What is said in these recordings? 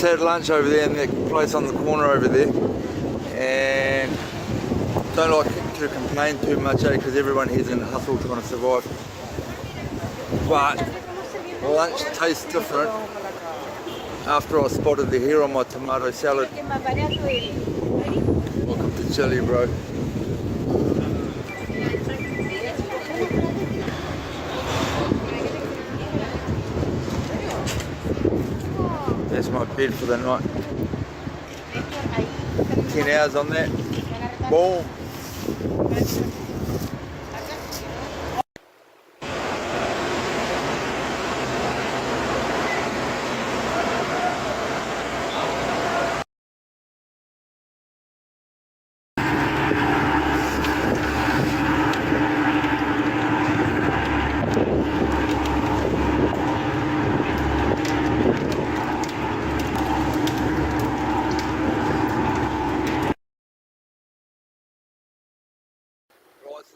had lunch over there in that place on the corner over there, and don't like to complain too much, because everyone here's in a hustle trying to survive. But lunch tastes different after I spotted the hair on my tomato salad. Welcome to Chile, bro. That's my bed for the night. 10 hours on that. Boom.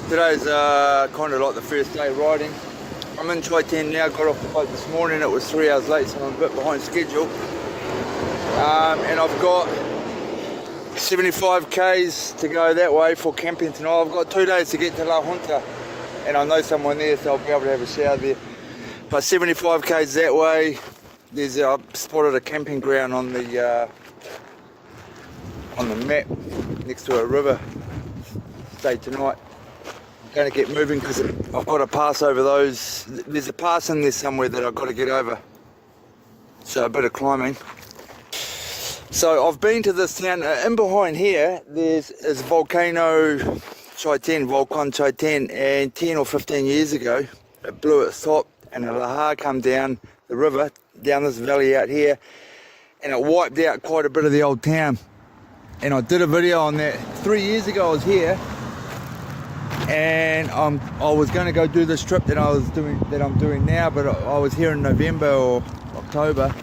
Today's kind of like the first day riding. I'm in Chaitén now, got off the boat this morning. It was 3 hours late, so I'm a bit behind schedule. And I've got 75 k's to go that way for camping tonight. I've got 2 days to get to La Junta, and I know someone there, so I'll be able to have a shower there. But 75 k's that way. There's I've spotted a camping ground on the map next to a river. Stay tonight. Going to get moving because I've got to pass over those. There's a pass in there somewhere that I've got to get over, so a bit of climbing. So I've been to this town. In behind here there's volcano Chaiten, Volcan Chaiten, and 10 or 15 years ago it blew its top and a lahar come down the river, down this valley out here, and it wiped out quite a bit of the old town. And I did a video on that 3 years ago. I was here, and I was going to go do this trip that I'm doing now, but I was here in November or October,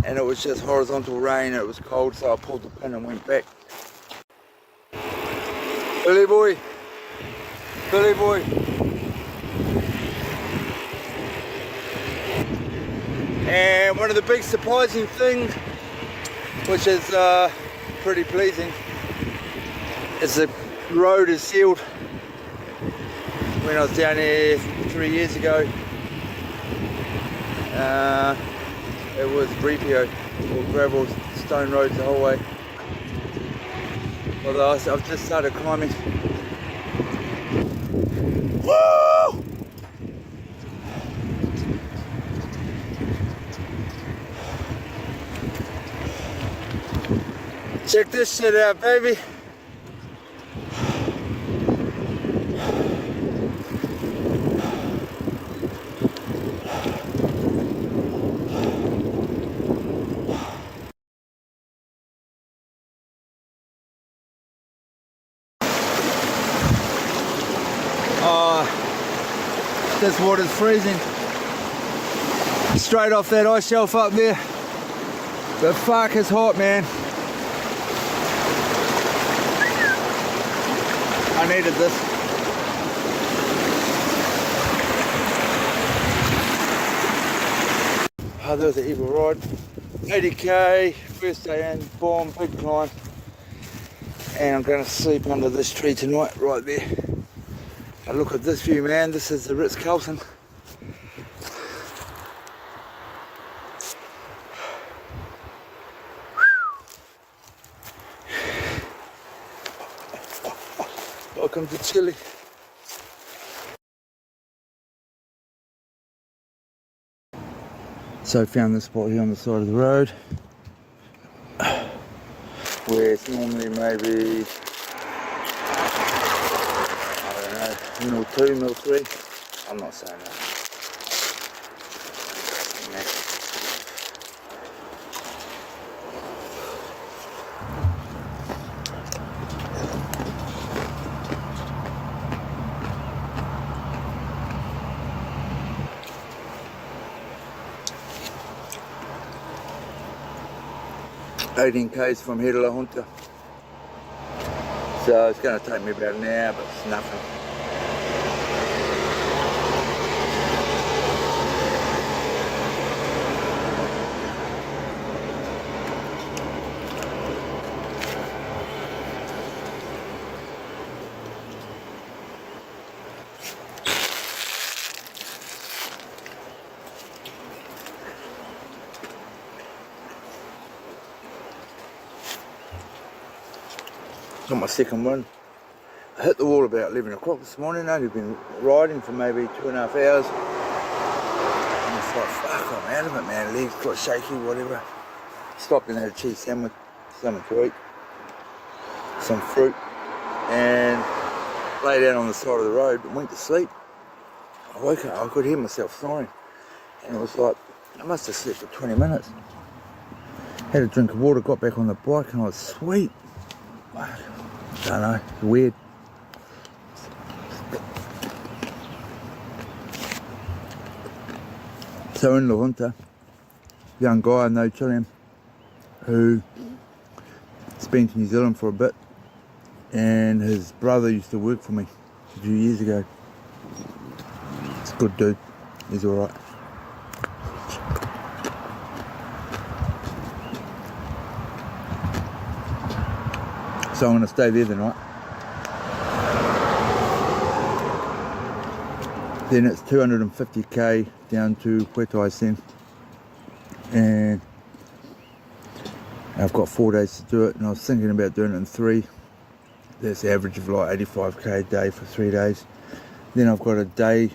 and it was just horizontal rain. It was cold, so I pulled the pin and went back. Billy boy, Billy boy. And one of the big surprising things, which is pretty pleasing, is the road is sealed. When I was down here 3 years ago, it was Brepio, or gravel, stone roads the whole way. Although I've just started climbing. Woo! Check this shit out, baby. This water's freezing. Straight off that ice shelf up there. The fuck is hot, man. I needed this. Oh, there was an evil ride. 80k, first day in, boom, big climb. And I'm gonna sleep under this tree tonight, right there. And look at this view, man. This is the Ritz-Carlton. Welcome to Chile. So I found this spot here on the side of the road, where it's normally maybe, I don't know, mil 2, mil 3. I'm not saying that. Nah. 18 k's from here to La Junta. So it's going to take me about an hour, but it's nothing. got my second one. I hit the wall about 11 o'clock this morning. Only been riding for maybe 2.5 hours. And it's like, fuck, I'm out of it, man. Legs got shaky, whatever. Stopped and had a cheese sandwich, something to eat, some fruit, and lay down on the side of the road and went to sleep. I woke up, I could hear myself snoring, and it was like, I must have slept for 20 minutes. Had a drink of water, got back on the bike, and I was sweet. I don't know, weird. So in La Junta, young guy I know, Chilean, who spent in New Zealand for a bit, and his brother used to work for me a few years ago. He's a good dude, he's alright. So I'm going to stay there the night. Then it's 250k down to Puerto Aysen, and I've got 4 days to do it, and I was thinking about doing it in 3. That's the average of like 85k a day for 3 days. Then I've got a day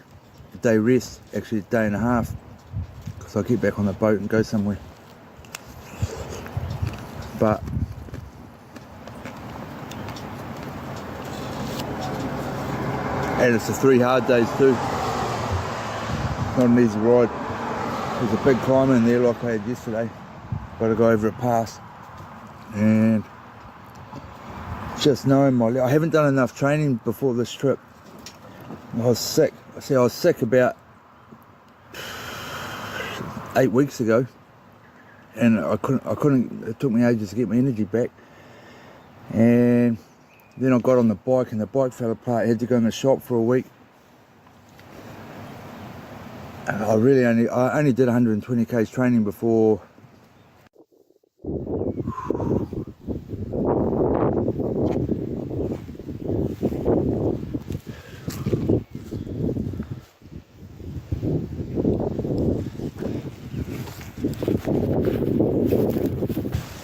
rest, actually a day and a half, because I'll get back on the boat and go somewhere. But and it's the 3 hard days too. Not an easy ride. There's a big climb in there like I had yesterday. Got to go over a pass. And just knowing I haven't done enough training before this trip. I was sick. I was sick about 8 weeks ago, and I couldn't. It took me ages to get my energy back. And then I got on the bike, and the bike fell apart. I had to go in the shop for a week. And I only did 120k's training before.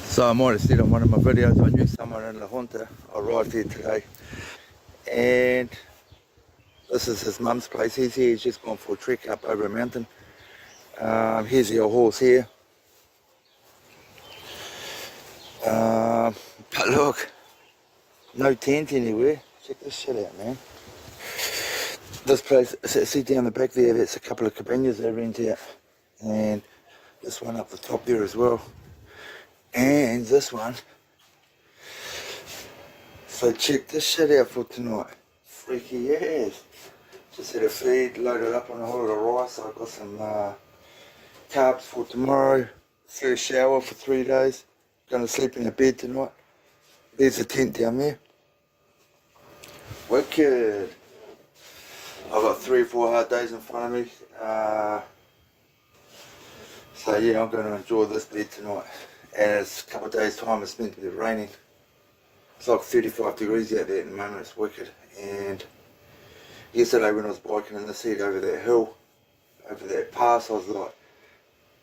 So I might have said on one of my videos, I knew someone in La Junta. I arrived here today, and this is his mum's place. He's here, he's just gone for a trek up over a mountain. Here's your horse here. But look, no tent anywhere. Check this shit out, man. This place, see down the back there, that's a couple of cabanas they rent out. And this one up the top there as well. And this one. So check this shit out for tonight. Freaky ass. Just had a feed, loaded up on a whole lot of rice. I've got some carbs for tomorrow. First shower for 3 days. Gonna sleep in a bed tonight. There's a tent down there. Wicked. I've got 3 or 4 hard days in front of me. So yeah, I'm gonna enjoy this bed tonight. And it's a couple of days time, it's meant to be raining. It's like 35 degrees out there at the moment, it's wicked. And yesterday when I was biking in the heat over that hill, over that pass, I was like,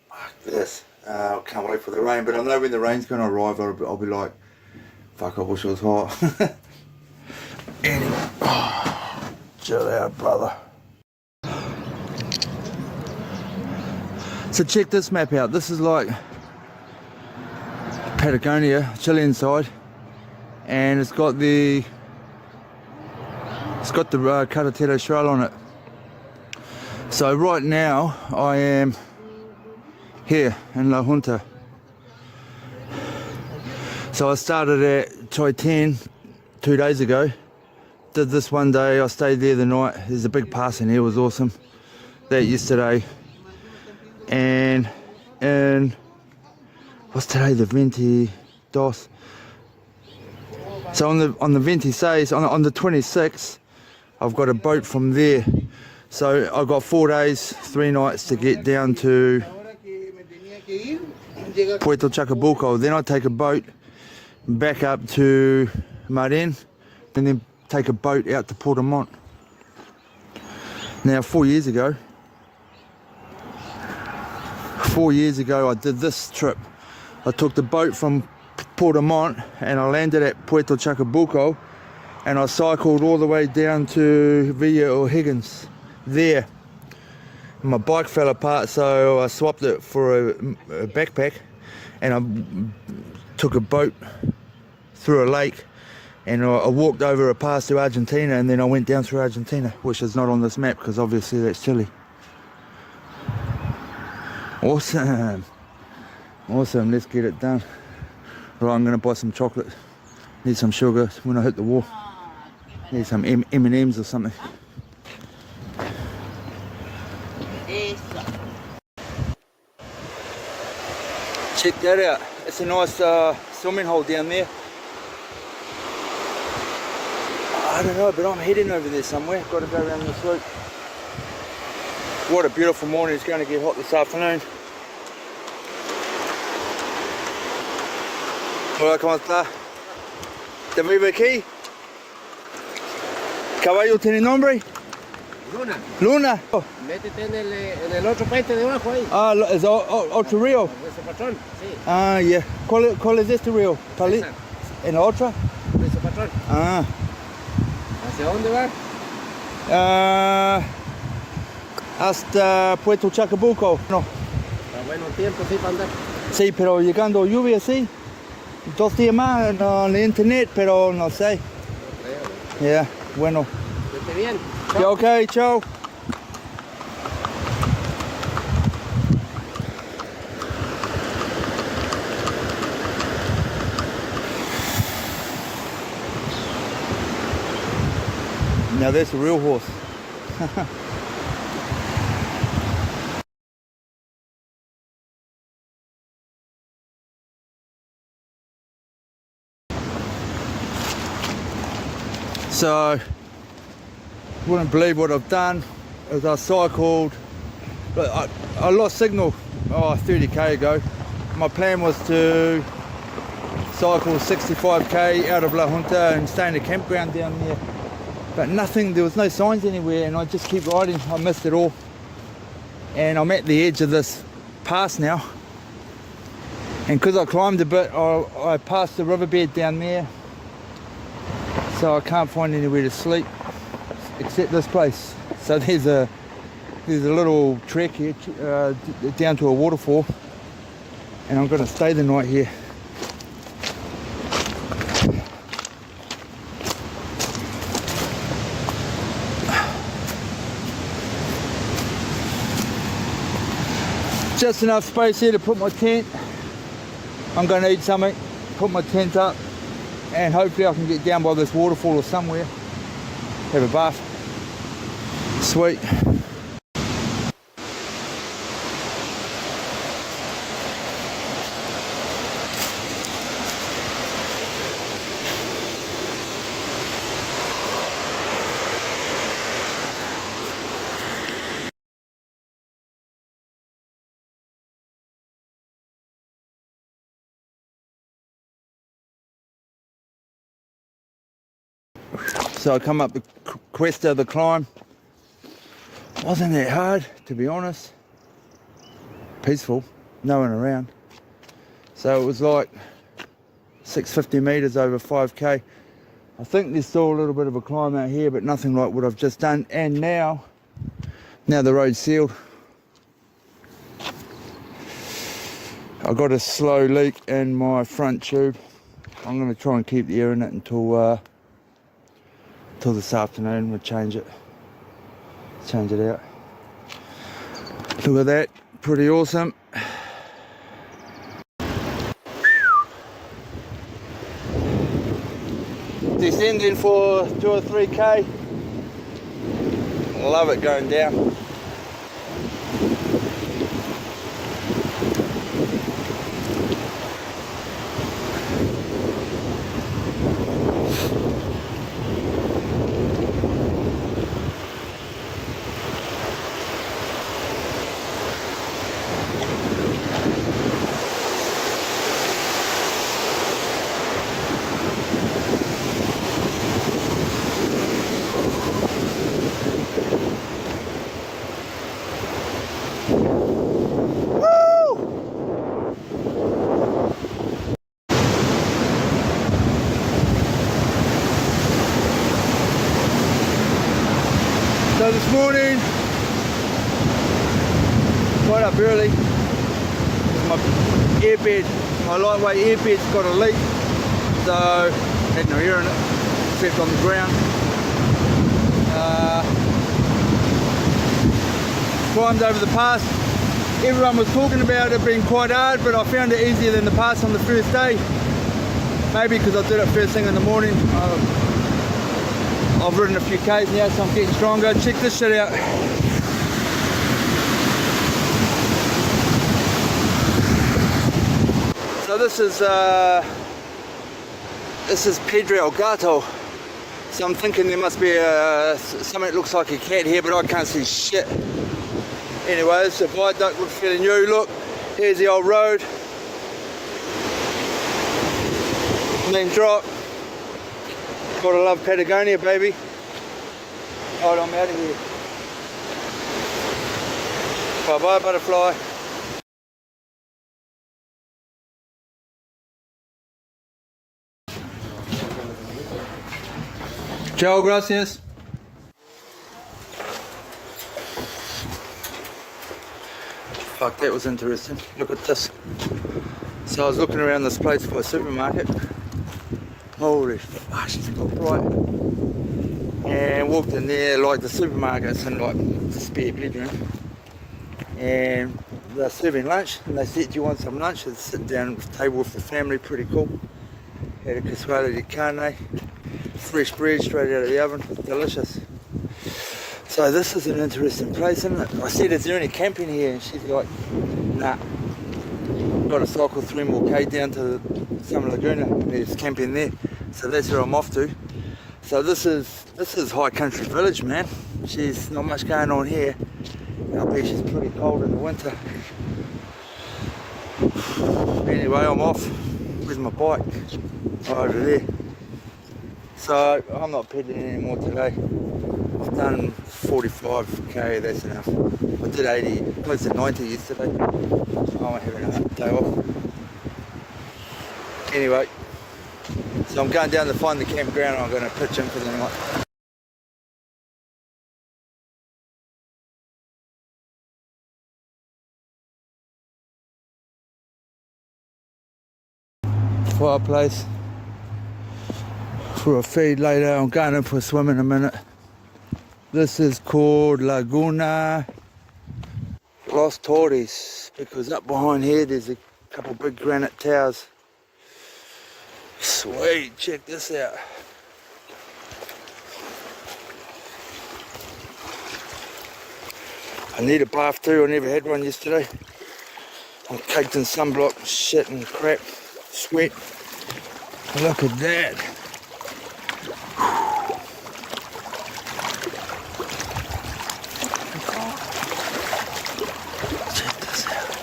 fuck this, I can't wait for the rain. But I know when the rain's going to arrive, I'll be like, fuck, I wish it was hot. Anyway, chill out, brother. So check this map out. This is like Patagonia, Chilean side, and it's got the Carretera Trail on it. So right now I am here in La Junta. So I started at Chaitén 2 days ago. Did this one day, I stayed there the night. There's a big pass in here, it was awesome. That yesterday. And what's today, the 22? So on the 26th, on the 26th, I've got a boat from there. So I've got 4 days, 3 nights to get down to Puerto Chacabuco. Then I take a boat back up to Marin, and then take a boat out to Puerto Montt. Now 4 years ago I did this trip. I took the boat from Puerto Montt, and I landed at Puerto Chacabuco, and I cycled all the way down to Villa Higgins there. My bike fell apart, so I swapped it for a backpack, and I took a boat through a lake, and I walked over a pass to Argentina, and then I went down through Argentina, which is not on this map because obviously that's Chile. Awesome, awesome, let's get it done. Right, I'm going to buy some chocolate, need some sugar when I hit the wall, need some M&Ms or something. Check that out, it's a nice swimming hole down there. I don't know, but I'm heading over there somewhere. Got to go around this loop. What a beautiful morning. It's going to get hot this afternoon. Hola, ¿cómo está? ¿Te vive aquí? ¿Caballo tiene nombre? Luna. Luna. Oh. Métete en el otro puente de abajo ahí. Ah, es otro río. Nuestro patrón, sí. Ah, yeah. ¿Cuál es este río? Esa. ¿En la otra? Nuestro patrón. Ah. ¿Hacia dónde va? Hasta Puerto Chacabuco. No. Está bueno el tiempo, sí, para andar. Sí, pero llegando lluvia, sí. 2 días más en el internet, pero no sé. No creo. Yeah, bueno. Esté bien. Yeah, okay, chao. Now that's a real horse. So, you wouldn't believe what I've done. As I cycled, I lost signal 30k ago. My plan was to cycle 65k out of La Junta and stay in a campground down there. But nothing, there was no signs anywhere, and I just keep riding. I missed it all. And I'm at the edge of this pass now. And because I climbed a bit, I passed the riverbed down there. So I can't find anywhere to sleep except this place. So there's a little trek here down to a waterfall, and I'm going to stay the night here. Just enough space here to put my tent. I'm going to eat something, put my tent up, and hopefully I can get down by this waterfall or somewhere, have a bath. Sweet. So I come up the Questa, the climb. Wasn't that hard, to be honest. Peaceful, no one around. So it was like 650 meters over 5k. I think there's still a little bit of a climb out here, but nothing like what I've just done. And now the road's sealed. I got a slow leak in my front tube. I'm going to try and keep the air in it until this afternoon. We'll change it out. Look at that, pretty awesome. Descending for 2 or 3k. Love it going down. up early. My airbed, my lightweight airbed's got a leak, so had no air in it, except on the ground. Climbed over the pass. Everyone was talking about it being quite hard, but I found it easier than the pass on the first day. Maybe because I did it first thing in the morning. I've ridden a few Ks now, so I'm getting stronger. Check this shit out. So this is Piedra or Gato. So I'm thinking there must be something that looks like a cat here, but I can't see shit. Anyway, it's a viaduct looks fairly new. Look, here's the old road. Main drop. Gotta love Patagonia, baby. Hold on, I'm out of here. Bye bye, butterfly. Ciao, gracias. Fuck, that was interesting. Look at this. So I was looking around this place for a supermarket. Holy fuck, she's got bright. And walked in there, like the supermarket's in like the spare bedroom. And they're serving lunch, and they said, do you want some lunch? I'd sit down at the table with the family, pretty cool. Had a Questa de carne, fresh bread straight out of the oven, delicious. So this is an interesting place, isn't it? I said, is there any camping here? And she's like, nah. Got to cycle 3 more K down to some Laguna. There's camping there. So that's where I'm off to. So this is high country village, man. She's not much going on here. I bet she's pretty cold in the winter. Anyway, I'm off. Where's my bike? Over there. So I'm not pedaling anymore today. I've done 45k, that's enough. I did 80, close to 90 yesterday. I'm having a day off. Anyway, so I'm going down to find the campground and I'm going to pitch in for the night. Fireplace for a feed later. I'm going in for a swim in a minute. This is called Laguna Las Torres, because up behind here there's a couple big granite towers. Sweet, check this out. I need a bath too, I never had one yesterday. I'm caked in sunblock, shit and crap, sweat. Look at that. Check this out.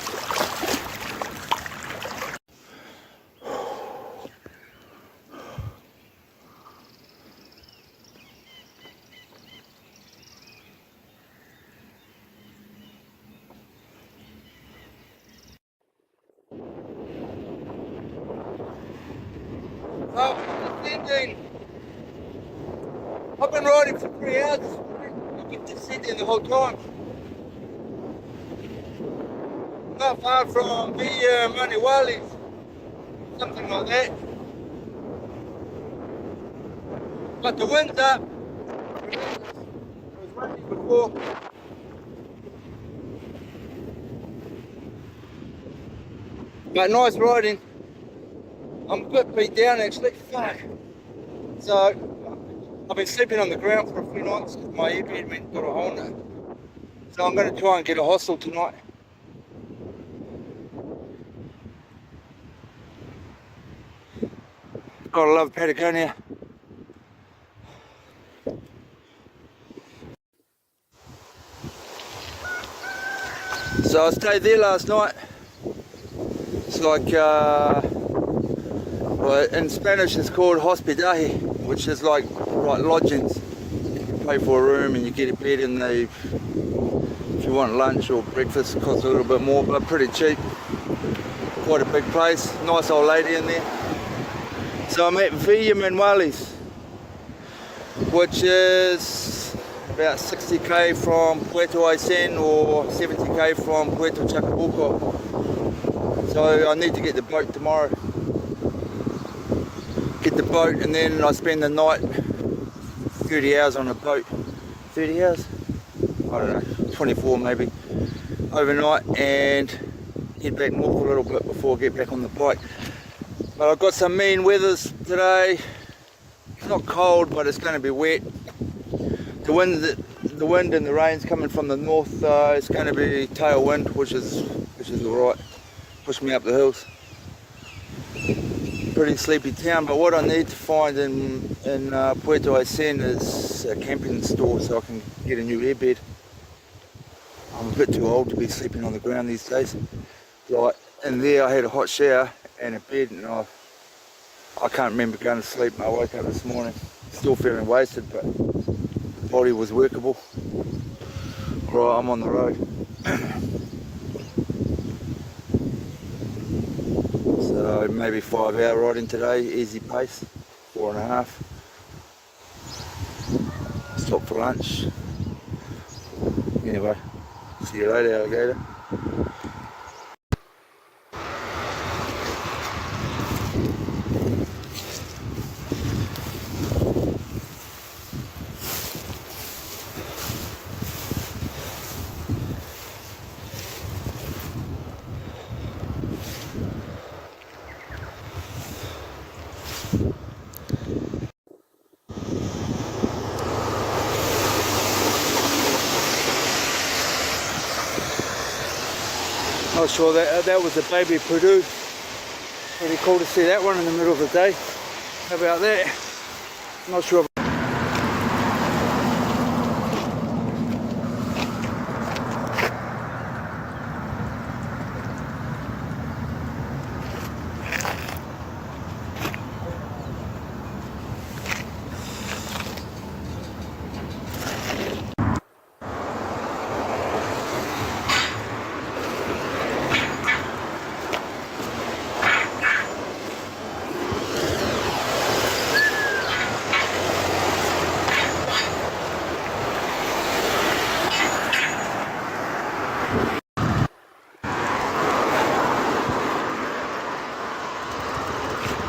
Oh, I've been riding for 3 hours. I've been descending the whole time. Not far from Mañihuales, something like that. But the wind's up. It was raining before. But nice riding. I'm a bit beat down actually, fuck. So, I've been sleeping on the ground for a few nights because my airbed went got a hole in it. So I'm going to try and get a hostel tonight. Gotta love Patagonia. So I stayed there last night. It's like, well, in Spanish it's called hospedaje, which is like lodgings. You pay for a room and you get a bed, and they, if you want lunch or breakfast, it costs a little bit more, but pretty cheap. Quite a big place, nice old lady in there. So I'm at Mañihuales, which is about 60k from Puerto Aysen or 70k from Puerto Chacabuco. So I need to get the boat tomorrow. Get the boat and then I spend the night, 30 hours on the boat. 30 hours? I don't know, 24 maybe. Overnight and head back north a little bit before I get back on the bike. But I've got some mean weathers today. It's not cold, but it's going to be wet. The wind and the rain's coming from the north. It's going to be tailwind, which is alright. Push me up the hills. Pretty sleepy town, but what I need to find in Puerto Aysen is a camping store so I can get a new airbed. I'm a bit too old to be sleeping on the ground these days. Like in there I had a hot shower and a bed and I can't remember going to sleep. I woke up this morning still feeling wasted, but the body was workable. Right, I'm on the road. So maybe 5 hour riding today, easy pace, 4.5. Stop for lunch. Anyway, see you later, alligator. Not sure that was a baby Pudu. Pretty cool to see that one in the middle of the day. How about that? Not sure.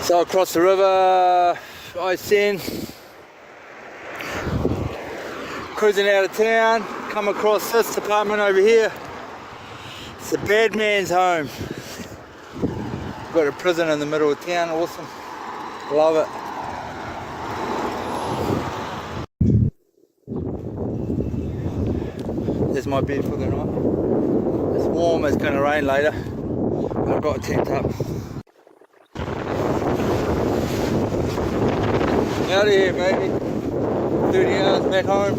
So across the river, Aysen, cruising out of town, come across this apartment over here. It's a bad man's home. Got a prison in the middle of town, awesome. Love it. There's my bed for the night. It's warm, it's going to rain later. I've got a tent up. Out of here, baby. 30 hours back home.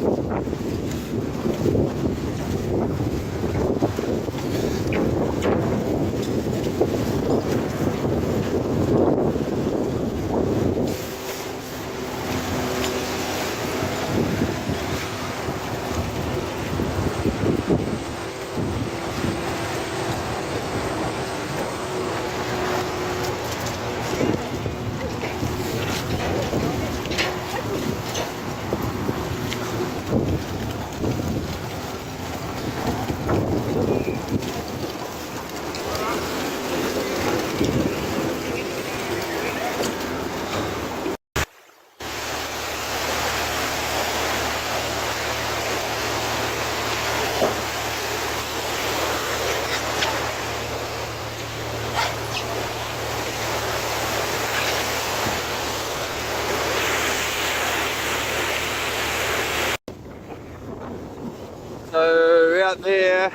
So out there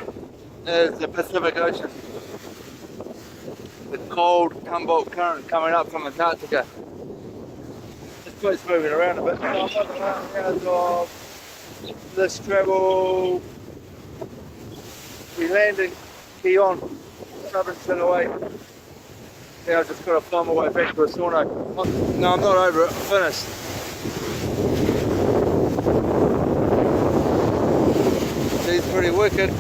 is the Pacific Ocean. The cold Humboldt current coming up from Antarctica. This boat's moving around a bit. So I'm on the rounds of this travel. We land in Queulat, southern Chiloe. Now I've just got to find my way back to a sauna. No, I'm not over it, I'm finished. She's pretty wicked.